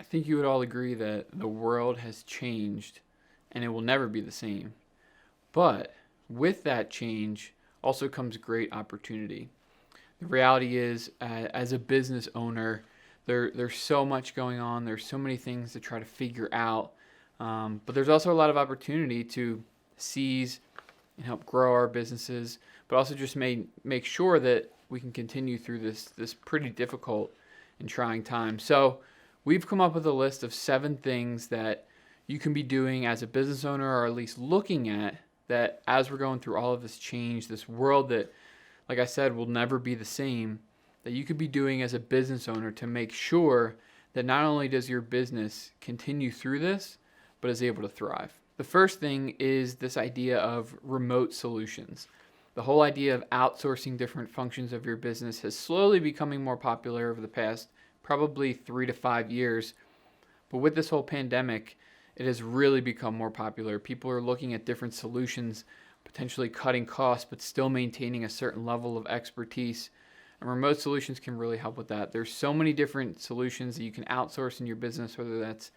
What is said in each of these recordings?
I think you would all agree that the world has changed and it will never be the same. But with that change also comes great opportunity. The reality is, as a business owner, there's so much going on. There's so many things to try to figure out. But there's also a lot of opportunity to seize and help grow our businesses, but also just make sure that we can continue through this pretty difficult and trying time. So we've come up with a list of 7 things that you can be doing as a business owner, or at least looking at, that as we're going through all of this change, this world that, like I said, will never be the same, that you could be doing as a business owner to make sure that not only does your business continue through this, but is able to thrive. The first thing is this idea of remote solutions. The whole idea of outsourcing different functions of your business has slowly becoming more popular over the past probably 3 to 5 years. But with this whole pandemic, it has really become more popular. People are looking at different solutions, potentially cutting costs, but still maintaining a certain level of expertise. And remote solutions can really help with that. There's so many different solutions that you can outsource in your business, whether that's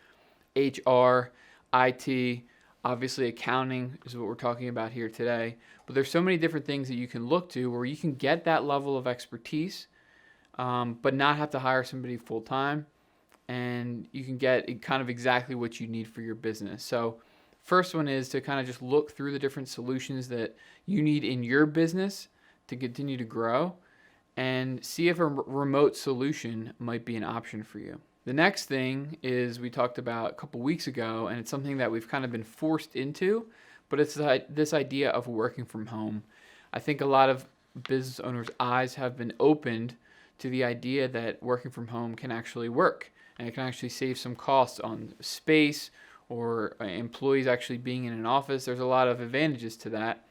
HR, IT, obviously accounting is what we're talking about here today. But there's so many different things that you can look to where you can get that level of expertise, but not have to hire somebody full time, and you can get kind of exactly what you need for your business. So first one is to kind of just look through the different solutions that you need in your business to continue to grow and see if a remote solution might be an option for you. The next thing is we talked about a couple weeks ago, and it's something that we've kind of been forced into, but it's this idea of working from home. I think a lot of business owners' eyes have been opened to the idea that working from home can actually work, and it can actually save some costs on space or employees actually being in an office. There's a lot of advantages to that,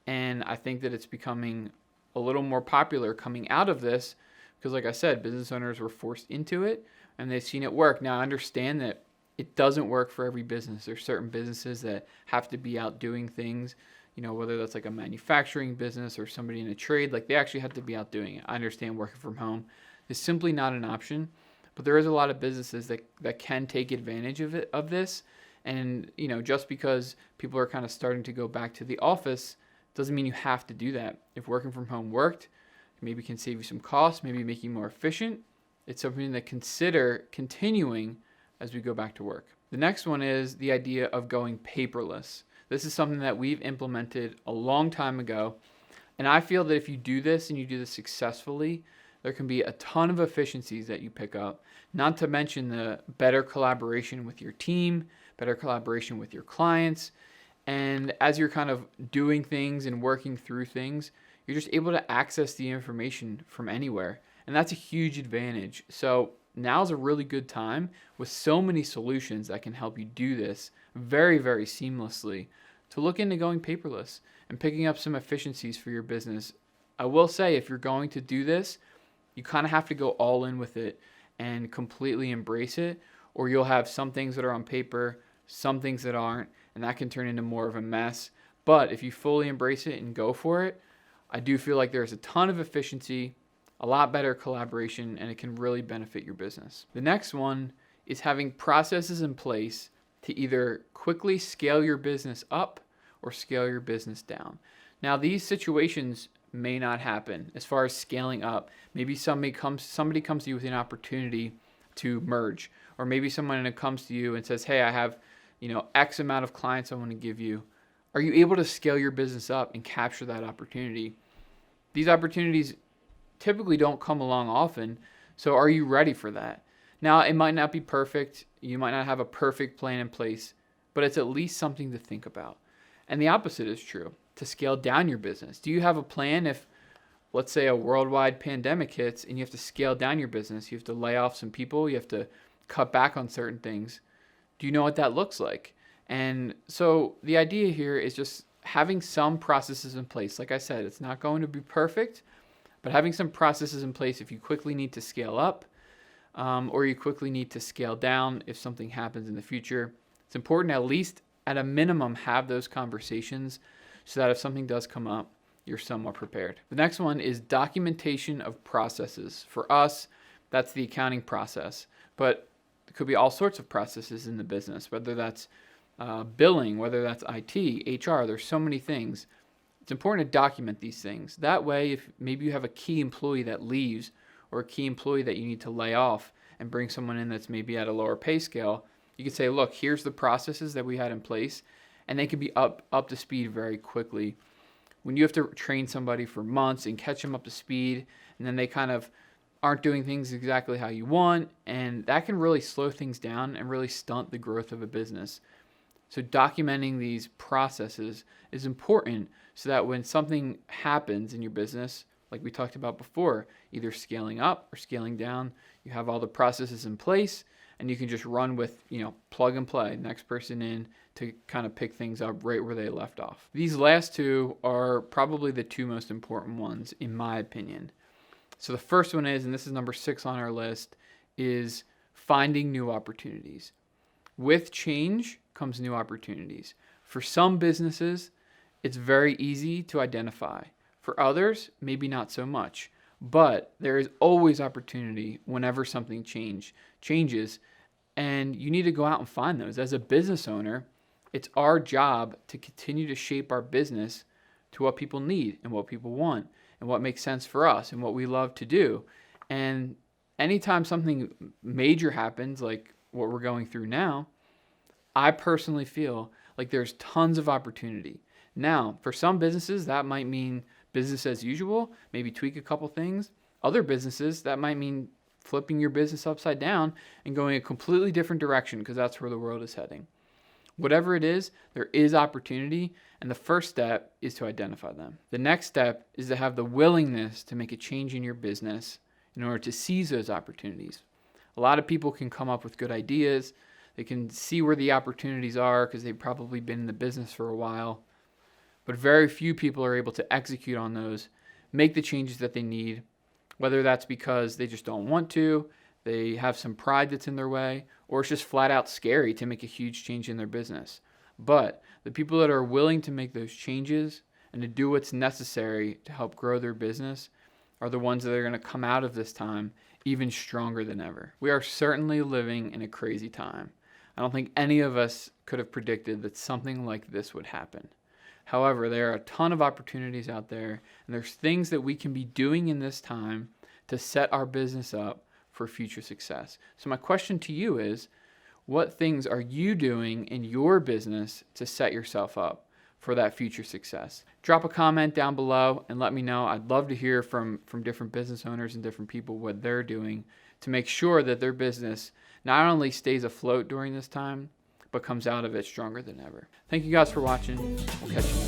and I think that it's becoming a little more popular coming out of this because, like I said, business owners were forced into it and they've seen it work. Now, I understand that it doesn't work for every business. There's certain businesses that have to be out doing things, whether that's like a manufacturing business or somebody in a trade, like they actually have to be out doing it. I understand working from home is simply not an option. But there is a lot of businesses that can take advantage of this. And, just because people are kind of starting to go back to the office doesn't mean you have to do that. If working from home worked, maybe can save you some costs, maybe make you more efficient, it's something to consider continuing as we go back to work. The next one is the idea of going paperless. This is something that we've implemented a long time ago. And I feel that if you do this and you do this successfully, there can be a ton of efficiencies that you pick up, not to mention the better collaboration with your team, better collaboration with your clients. And as you're kind of doing things and working through things, you're just able to access the information from anywhere. And that's a huge advantage. So now's a really good time with so many solutions that can help you do this very, very seamlessly to look into going paperless and picking up some efficiencies for your business. I will say, if you're going to do this, you kind of have to go all in with it and completely embrace it, or you'll have some things that are on paper, some things that aren't, and that can turn into more of a mess. But if you fully embrace it and go for it, I do feel like there's a ton of efficiency, a lot better collaboration, and it can really benefit your business. The next one is having processes in place to either quickly scale your business up or scale your business down. Now, these situations may not happen as far as scaling up. Maybe somebody comes to you with an opportunity to merge, or maybe someone comes to you and says, hey, I have X amount of clients I want to give you. Are you able to scale your business up and capture that opportunity? These opportunities typically don't come along often, so are you ready for that? Now, it might not be perfect. You might not have a perfect plan in place, but it's at least something to think about. And the opposite is true. To scale down your business, do you have a plan if, let's say, a worldwide pandemic hits and you have to scale down your business? You have to lay off some people, you have to cut back on certain things. Do you know what that looks like? And so the idea here is just having some processes in place. Like I said, it's not going to be perfect, but having some processes in place if you quickly need to scale up, or you quickly need to scale down if something happens in the future. It's important, at least at a minimum, have those conversations so that if something does come up, you're somewhat prepared. The next one is documentation of processes. For us, that's the accounting process. But There could be all sorts of processes in the business, whether that's billing, whether that's IT, HR. There's so many things. It's important to document these things. That way, if maybe you have a key employee that leaves or a key employee that you need to lay off and bring someone in that's maybe at a lower pay scale, you can say, look, here's the processes that we had in place, and they can be up to speed very quickly. When you have to train somebody for months and catch them up to speed, and then they kind of aren't doing things exactly how you want, and that can really slow things down and really stunt the growth of a business. So documenting these processes is important so that when something happens in your business, like we talked about before, either scaling up or scaling down, you have all the processes in place and you can just run with, plug and play, next person in to kind of pick things up right where they left off. These last two are probably the two most important ones, in my opinion. So the first one is, and this is number 6 on our list, is finding new opportunities. With change comes new opportunities. For some businesses, it's very easy to identify. For others, maybe not so much. But there is always opportunity whenever something changes, and you need to go out and find those. As a business owner, it's our job to continue to shape our business to what people need and what people want and what makes sense for us and what we love to do. And anytime something major happens, like what we're going through now, I personally feel like there's tons of opportunity. Now, for some businesses, that might mean business as usual, maybe tweak a couple things. Other businesses, that might mean flipping your business upside down and going a completely different direction because that's where the world is heading. Whatever it is, there is opportunity, and the first step is to identify them. The next step is to have the willingness to make a change in your business in order to seize those opportunities. A lot of people can come up with good ideas. They can see where the opportunities are because they've probably been in the business for a while. But very few people are able to execute on those, make the changes that they need, whether that's because they just don't want to, they have some pride that's in their way, or it's just flat out scary to make a huge change in their business. But the people that are willing to make those changes and to do what's necessary to help grow their business are the ones that are going to come out of this time even stronger than ever. We are certainly living in a crazy time. I don't think any of us could have predicted that something like this would happen. However, there are a ton of opportunities out there, and there's things that we can be doing in this time to set our business up for future success. So my question to you is, what things are you doing in your business to set yourself up for that future success? Drop a comment down below and let me know. I'd love to hear from different business owners and different people what they're doing to make sure that their business not only stays afloat during this time, but comes out of it stronger than ever. Thank you guys for watching. We'll catch you